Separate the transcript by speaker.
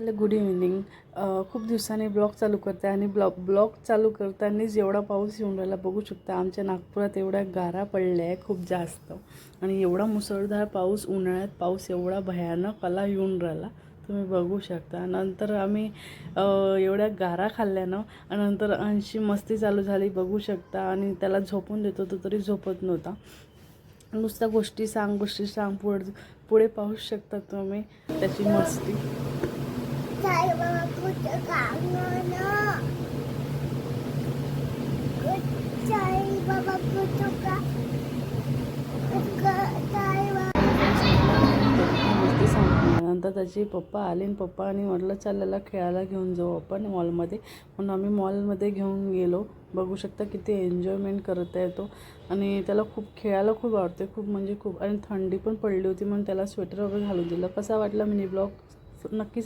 Speaker 1: Hello, good evening. खूप दिवसांनी blog चालू करते आणि ब्लॉग चालू करतानाच एवढा पाऊस येऊन राहिला बघू शकता. आमच्या नागपुरात एवढ्या गारा पडल्या आहे खूप जास्त आणि एवढा मुसळधार पाऊस, उन्हाळ्यात पाऊस एवढा भयानक आला येऊन राहिला तुम्ही बघू शकता. नंतर आम्ही एवढ्या गारा खाल्ल्यानं आणि नंतर अंशी मस्ती चालू झाली बघू शकता आणि त्याला झोपून देत होतो तरी झोपत नव्हता. नुसत्या गोष्टी सांग पुढे पाहू शकता तुम्ही त्याची मस्ती. मस्ती संपल्यानंतर त्याचे पप्पा आले आणि पप्पानी म्हटलं चल खेळायला घेऊन जाऊ आपण मॉलमध्ये. म्हणून आम्ही मॉलमध्ये घेऊन गेलो. बघू शकता किती एन्जॉयमेंट करत आहे तो आणि त्याला खूप खेळायला खूप आवडते, खूप म्हणजे खूप. आणि थंडी पण पडली होती म्हणून त्याला स्वेटर वगैरे घालून दिलं. कसा वाटला मिनी ब्लॉग नक्की